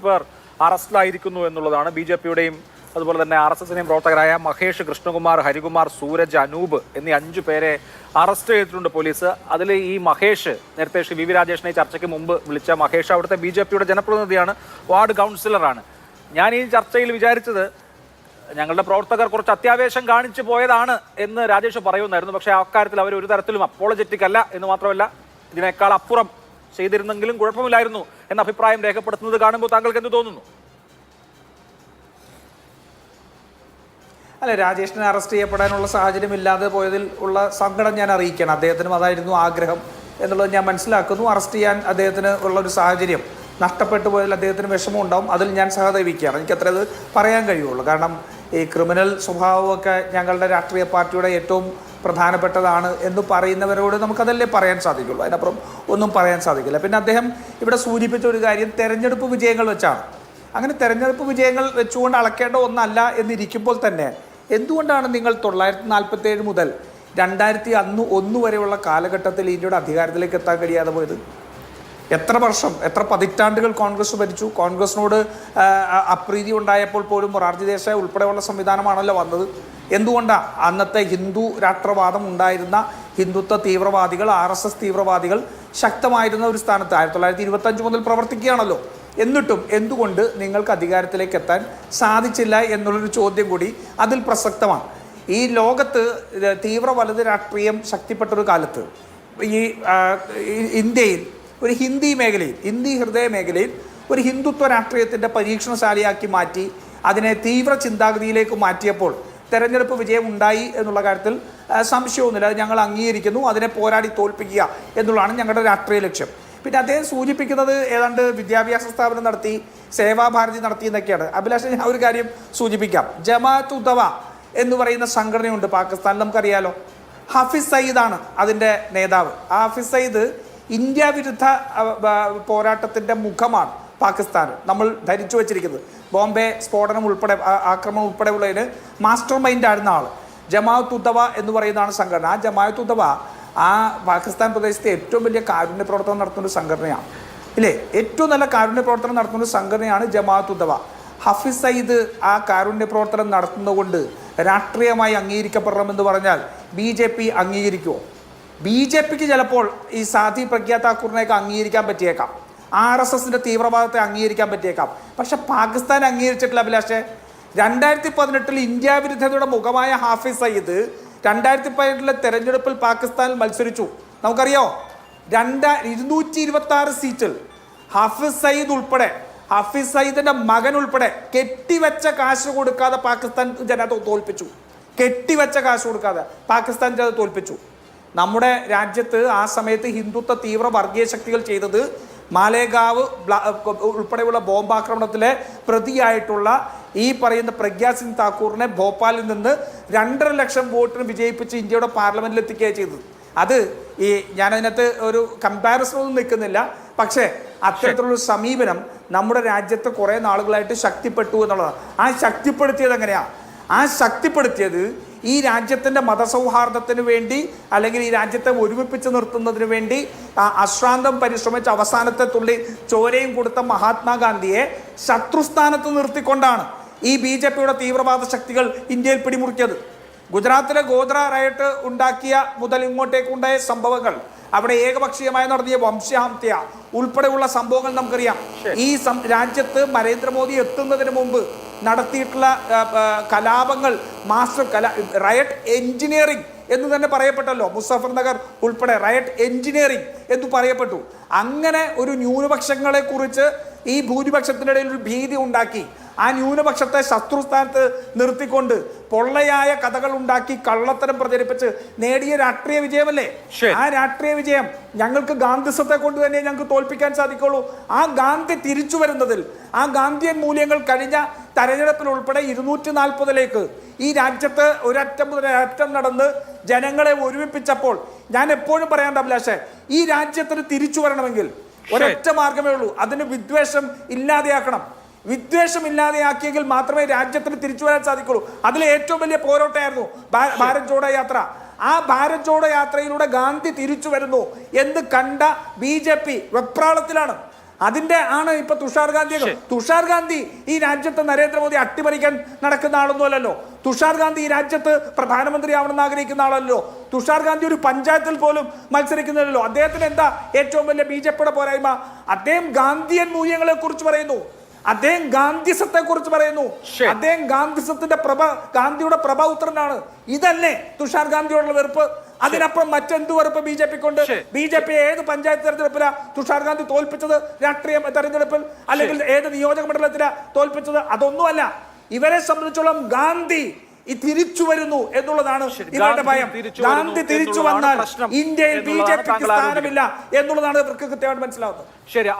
പേർ അറസ്റ്റിലായിരിക്കുന്നു എന്നുള്ളതാണ്. B J പിയുടെയും അതുപോലെ തന്നെ RSSന്റെയും പ്രവർത്തകരായ മഹേഷ്, കൃഷ്ണകുമാർ, ഹരികുമാർ, സൂരജ്, അനൂപ് എന്നീ 5 പേരെ അറസ്റ്റ് ചെയ്തിട്ടുണ്ട് പോലീസ്. അതിൽ ഈ മഹേഷ്, നേരത്തെ ശ്രീ വി രാജേഷിനെ ചർച്ചയ്ക്ക് മുമ്പ് വിളിച്ച മഹേഷ് അവിടുത്തെ ബി ജെ പിയുടെ ജനപ്രതിനിധിയാണ്, വാർഡ് കൗൺസിലറാണ്. ഞാൻ ഈ ചർച്ചയിൽ വിചാരിച്ചത് ഞങ്ങളുടെ പ്രവർത്തകർ കുറച്ച് അത്യാവേശം കാണിച്ചു പോയതാണ് എന്ന് രാജേഷ് പറയുമായിരുന്നു. പക്ഷേ അക്കാര്യത്തിൽ അവർ ഒരു തരത്തിലും അപ്പോളജറ്റിക് അല്ല എന്ന് മാത്രമല്ല, ഇതിനേക്കാൾ അപ്പുറം ചെയ്തിരുന്നെങ്കിലും കുഴപ്പമില്ലായിരുന്നു എന്ന അഭിപ്രായം രേഖപ്പെടുത്തുന്നത് കാണുമ്പോൾ താങ്കൾക്ക് എന്ത് തോന്നുന്നു? അല്ല, രാജേഷിനെ അറസ്റ്റ് ചെയ്യപ്പെടാനുള്ള സാഹചര്യം ഇല്ലാതെ പോയതിൽ ഉള്ള സങ്കടം ഞാൻ അറിയിക്കണം. അദ്ദേഹത്തിനും അതായിരുന്നു ആഗ്രഹം എന്നുള്ളത് ഞാൻ മനസ്സിലാക്കുന്നു. അറസ്റ്റ് ചെയ്യാൻ അദ്ദേഹത്തിന് ഉള്ള ഒരു സാഹചര്യം നഷ്ടപ്പെട്ടു പോയതിൽ അദ്ദേഹത്തിന് വിഷമം ഉണ്ടാവും. അതിൽ ഞാൻ സഹതപിക്കുകയാണ്. എനിക്കത്ര അത് പറയാൻ കഴിയുള്ളൂ. കാരണം ഈ ക്രിമിനൽ സ്വഭാവമൊക്കെ ഞങ്ങളുടെ രാഷ്ട്രീയ പാർട്ടിയുടെ ഏറ്റവും പ്രധാനപ്പെട്ടതാണ് എന്ന് പറയുന്നവരോട് നമുക്കതല്ലേ പറയാൻ സാധിക്കുള്ളൂ. അതിനപ്പുറം ഒന്നും പറയാൻ സാധിക്കില്ല. പിന്നെ അദ്ദേഹം ഇവിടെ സൂചിപ്പിച്ച ഒരു കാര്യം തെരഞ്ഞെടുപ്പ് വിജയങ്ങൾ വെച്ചാണ്. അങ്ങനെ തെരഞ്ഞെടുപ്പ് വിജയങ്ങൾ വെച്ചുകൊണ്ട് അളക്കേണ്ട ഒന്നല്ല എന്നിരിക്കുമ്പോൾ തന്നെ എന്തുകൊണ്ടാണ് നിങ്ങൾ 1947 മുതൽ 2001 വരെയുള്ള കാലഘട്ടത്തിൽ ഇന്ത്യയുടെ അധികാരത്തിലേക്ക് എത്താൻ കഴിയാതെ പോയത്? എത്ര വർഷം, എത്ര പതിറ്റാണ്ടുകൾ കോൺഗ്രസ് ഭരിച്ചു? കോൺഗ്രസിനോട് അപ്രീതി ഉണ്ടായപ്പോൾ പോലും മൊറാർജി ദേശായി ഉൾപ്പെടെയുള്ള സംവിധാനമാണല്ലോ വന്നത്. എന്തുകൊണ്ടാണ് അന്നത്തെ ഹിന്ദു രാഷ്ട്രവാദം ഉണ്ടായിരുന്ന ഹിന്ദുത്വ തീവ്രവാദികൾ, RSS തീവ്രവാദികൾ ശക്തമായിരുന്ന ഒരു സ്ഥാനത്ത് 1925 മുതൽ പ്രവർത്തിക്കുകയാണല്ലോ. എന്നിട്ടും എന്തുകൊണ്ട് നിങ്ങൾക്ക് അധികാരത്തിലേക്ക് എത്താൻ സാധിച്ചില്ല എന്നുള്ളൊരു ചോദ്യം കൂടി അതിൽ പ്രസക്തമാണ്. ഈ ലോകത്ത് തീവ്ര വലത് രാഷ്ട്രീയം ശക്തിപ്പെട്ടൊരു കാലത്ത് ഈ ഇന്ത്യയിൽ ഒരു ഹിന്ദി മേഖലയിൽ, ഹിന്ദി ഹൃദയ മേഖലയിൽ ഒരു ഹിന്ദുത്വ രാഷ്ട്രീയത്തിൻ്റെ പരീക്ഷണശാലയാക്കി മാറ്റി അതിനെ തീവ്ര ചിന്താഗതിയിലേക്ക് മാറ്റിയപ്പോൾ തെരഞ്ഞെടുപ്പ് വിജയം ഉണ്ടായി എന്നുള്ള കാര്യത്തിൽ സംശയമൊന്നുമില്ല. അത് ഞങ്ങൾ അംഗീകരിക്കുന്നു. അതിനെ പോരാടി തോൽപ്പിക്കുക എന്നുള്ളതാണ് ഞങ്ങളുടെ രാഷ്ട്രീയ ലക്ഷ്യം. പിന്നെ അദ്ദേഹം സൂചിപ്പിക്കുന്നത് ഏതാണ്ട് വിദ്യാഭ്യാസ സ്ഥാപനം നടത്തി, സേവാഭാരതി നടത്തി എന്നൊക്കെയാണ്. അഭിലാഷ്, ഞാൻ ഒരു കാര്യം സൂചിപ്പിക്കാം. ജമാഅത്ത് ഉദവ എന്ന് പറയുന്ന സംഘടനയുണ്ട് പാകിസ്ഥാനിൽ, നമുക്കറിയാലോ. ഹഫീസ് സയ്യിദാണ് അതിൻ്റെ നേതാവ്. ആ ഹഫീസ് സയ്യിദ് ഇന്ത്യ വിരുദ്ധ പോരാട്ടത്തിൻ്റെ മുഖമാണ് പാകിസ്ഥാൻ നമ്മൾ ധരിച്ചു വച്ചിരിക്കുന്നത്. ബോംബെ സ്ഫോടനം ഉൾപ്പെടെ, ആക്രമണം ഉൾപ്പെടെയുള്ളതിന് മാസ്റ്റർ മൈൻഡ് ആയിരുന്ന ആൾ. ജമാഅത്ത് ഉദവ എന്ന് പറയുന്നതാണ് സംഘടന. ആ ജമാഅത്ത് ഉദവ ആ പാകിസ്ഥാൻ പ്രദേശത്തെ ഏറ്റവും വലിയ കാരുണ്യ പ്രവർത്തനം നടത്തുന്ന ഒരു സംഘടനയാണ്, ഇല്ലേ? ഏറ്റവും നല്ല കാരുണ്യ പ്രവർത്തനം നടത്തുന്ന ഒരു സംഘടനയാണ് ജമാഅത്ത് ഉദവ. ഹഫീസ് സയ്യിദ് ആ കാരുണ്യ പ്രവർത്തനം നടത്തുന്നതുകൊണ്ട് രാഷ്ട്രീയമായി അംഗീകരിക്കപ്പെടണമെന്ന് പറഞ്ഞാൽ BJP അംഗീകരിക്കുമോ? BJPക്ക് ചിലപ്പോൾ ഈ സാധി പ്രഗ്യാ താക്കൂറിനെയൊക്കെ അംഗീകരിക്കാൻ പറ്റിയേക്കാം, RSSന്റെ തീവ്രവാദത്തെ അംഗീകരിക്കാൻ പറ്റിയേക്കാം. പക്ഷെ പാകിസ്ഥാൻ അംഗീകരിച്ചിട്ടില്ല. അഭിലാഷേ, 2018 ഇന്ത്യ വിരുദ്ധതയുടെ മുഖമായ ഹാഫിസ് സയ്യിദ് 2018 തെരഞ്ഞെടുപ്പിൽ പാകിസ്ഥാനിൽ മത്സരിച്ചു. നമുക്കറിയോ, 226 സീറ്റിൽ ഹാഫിസ് സയ്യിദ് ഉൾപ്പെടെ, ഹാഫിസ് സയ്യിദിന്റെ മകൻ ഉൾപ്പെടെ കെട്ടിവെച്ച കാശ് കൊടുക്കാതെ പാകിസ്ഥാൻ ജനത തോൽപ്പിച്ചു. കെട്ടിവെച്ച കാശ് കൊടുക്കാതെ പാകിസ്ഥാൻ ജനത തോൽപ്പിച്ചു. നമ്മുടെ രാജ്യത്ത് ആ സമയത്ത് ഹിന്ദുത്വ തീവ്ര വർഗീയ ശക്തികൾ ചെയ്തത് മാലേഗാവ് ഉൾപ്പെടെയുള്ള ബോംബാക്രമണത്തിലെ പ്രതിയായിട്ടുള്ള ഈ പറയുന്ന പ്രഗ്യാ സിംഗ് താക്കൂറിനെ ഭോപ്പാലിൽ നിന്ന് 2.5 ലക്ഷം വോട്ടിന് വിജയിപ്പിച്ച് ഇന്ത്യയുടെ പാർലമെന്റിൽ എത്തിക്കുകയാണ് ചെയ്തത്. അത് ഈ ഞാനതിനകത്ത് ഒരു കമ്പാരിസണൊന്നും നിൽക്കുന്നില്ല. പക്ഷേ അത്തരത്തിലുള്ളൊരു സമീപനം നമ്മുടെ രാജ്യത്ത് കുറേ നാളുകളായിട്ട് ശക്തിപ്പെട്ടു എന്നുള്ളതാണ്. ആ ശക്തിപ്പെടുത്തിയത് എങ്ങനെയാണ്? ആ ശക്തിപ്പെടുത്തിയത് ഈ രാജ്യത്തിൻ്റെ മതസൗഹാർദ്ദത്തിന് വേണ്ടി, അല്ലെങ്കിൽ ഈ രാജ്യത്തെ ഒരുമിപ്പിച്ച് നിർത്തുന്നതിന് വേണ്ടി അശ്രാന്തം പരിശ്രമിച്ച അവസാനത്തെ തുള്ളി ചോരയും കൊടുത്ത മഹാത്മാഗാന്ധിയെ ശത്രുസ്ഥാനത്ത് നിർത്തിക്കൊണ്ടാണ് ഈ BJPയുടെ തീവ്രവാദ ശക്തികൾ ഇന്ത്യയിൽ പിടിമുറുക്കിയത്. ഗുജറാത്തിലെ ഗോദ്ര റയട്ട് ഉണ്ടാക്കിയ മുതൽ ഇങ്ങോട്ടേക്കുണ്ടായ സംഭവങ്ങൾ, അവിടെ ഏകപക്ഷീയമായി നടത്തിയ വംശഹത്യ ഉൾപ്പെടെയുള്ള സംഭവങ്ങൾ നമുക്കറിയാം. ഈ രാജ്യത്ത് നരേന്ദ്രമോദി എത്തുന്നതിന് മുമ്പ് നടത്തിയിട്ടുള്ള കലാപങ്ങൾ, റയട്ട് എൻജിനീയറിംഗ് എന്ന് തന്നെ പറയപ്പെട്ടല്ലോ. മുസഫർ നഗർ ഉൾപ്പെടെ റയട്ട് എൻജിനീയറിംഗ് എന്ന് പറയപ്പെട്ടു. അങ്ങനെ ഒരു ന്യൂനപക്ഷങ്ങളെ കുറിച്ച് ഈ ഭൂരിപക്ഷത്തിൻ്റെ ഇടയിൽ ഒരു ഭീതി ഉണ്ടാക്കി ആ ന്യൂനപക്ഷത്തെ ശത്രുസ്ഥാനത്ത് നിർത്തിക്കൊണ്ട് പൊള്ളയായ കഥകൾ ഉണ്ടാക്കി കള്ളത്തരം പ്രചരിപ്പിച്ച് നേടിയ രാഷ്ട്രീയ വിജയമല്ലേ? ആ രാഷ്ട്രീയ വിജയം ഞങ്ങൾക്ക് ഗാന്ധിസത്തെ കൊണ്ട് തന്നെ ഞങ്ങൾക്ക് തോൽപ്പിക്കാൻ സാധിക്കുള്ളൂ. ആ ഗാന്ധി തിരിച്ചു വരുന്നതിൽ, ആ ഗാന്ധിയൻ മൂല്യങ്ങൾ കഴിഞ്ഞ തെരഞ്ഞെടുപ്പിൽ ഉൾപ്പെടെ 240ലേക്ക് ഈ രാജ്യത്ത് ഒരറ്റം മുതൽ ഒരറ്റം നടന്ന് ജനങ്ങളെ ഒരുമിപ്പിച്ചപ്പോൾ ഞാൻ എപ്പോഴും പറയാൻ അഭിലാഷേ, ഈ രാജ്യത്തിന് തിരിച്ചു വരണമെങ്കിൽ ഒരൊറ്റ മാർഗമേ ഉള്ളൂ. അതിന് വിദ്വേഷം ഇല്ലാതെയാക്കണം. വിദ്വേഷം ഇല്ലാതെയാക്കിയെങ്കിൽ മാത്രമേ രാജ്യത്തിന് തിരിച്ചു വരാൻ സാധിക്കുള്ളൂ. അതിലെ ഏറ്റവും വലിയ പോരാട്ടമായിരുന്നു ഭാരത് ജോഡോ യാത്ര. ആ ഭാരത് ജോഡോ യാത്രയിലൂടെ ഗാന്ധി തിരിച്ചു വരുന്നു എന്ന് കണ്ട BJP വെപ്രാളത്തിലാണ്. അതിന്റെ ആണ് ഇപ്പൊ തുഷാർ ഗാന്ധി ഈ രാജ്യത്ത് നരേന്ദ്രമോദി അട്ടിമറിക്കാൻ നടക്കുന്ന ആളൊന്നും അല്ലല്ലോ. തുഷാർ ഗാന്ധി ഈ രാജ്യത്ത് പ്രധാനമന്ത്രിയാവണമെന്ന് ആഗ്രഹിക്കുന്ന ആളല്ലോ. തുഷാർ ഗാന്ധി ഒരു പഞ്ചായത്തിൽ പോലും മത്സരിക്കുന്നില്ലല്ലോ. അദ്ദേഹത്തിന് എന്താ ഏറ്റവും വലിയ ബിജെപിയുടെ പോരായ്മ? അദ്ദേഹം ഗാന്ധിയൻ മൂല്യങ്ങളെ കുറിച്ച് പറയുന്നു, അദ്ദേഹം ഗാന്ധിസത്തെ കുറിച്ച് പറയുന്നു, അദ്ദേഹം ഗാന്ധിയുടെ പ്രഭാപുത്രനാണ്. ഇതല്ലേ തുഷാർ ഗാന്ധിയോടുള്ള വെറുപ്പ്? അതിനപ്പുറം മറ്റെന്തു വെറുപ്പ് ബി ജെ പി കൊണ്ട്? ബി ജെ പി ഏത് പഞ്ചായത്ത് തെരഞ്ഞെടുപ്പിലാ തുഷാർ ഗാന്ധി തോൽപ്പിച്ചത്? രാഷ്ട്രീയ തെരഞ്ഞെടുപ്പിൽ അല്ലെങ്കിൽ ഏത് നിയോജക മണ്ഡലത്തിലാ തോൽപ്പിച്ചത്? അതൊന്നുമല്ല. ഇവരെ സംബന്ധിച്ചോളം ഗാന്ധി തിരിച്ചു വരുന്നു എന്നുള്ളതാണ് ഇവരുടെ ഭയം. ഗാന്ധി തിരിച്ചു വന്നാൽ ഇന്ത്യയിൽ ബി ജെ പിക്ക് സ്ഥാനമില്ല എന്നുള്ളതാണ് ഇവർക്ക് കൃത്യമായിട്ട് മനസ്സിലാവുന്നത്. ശരി.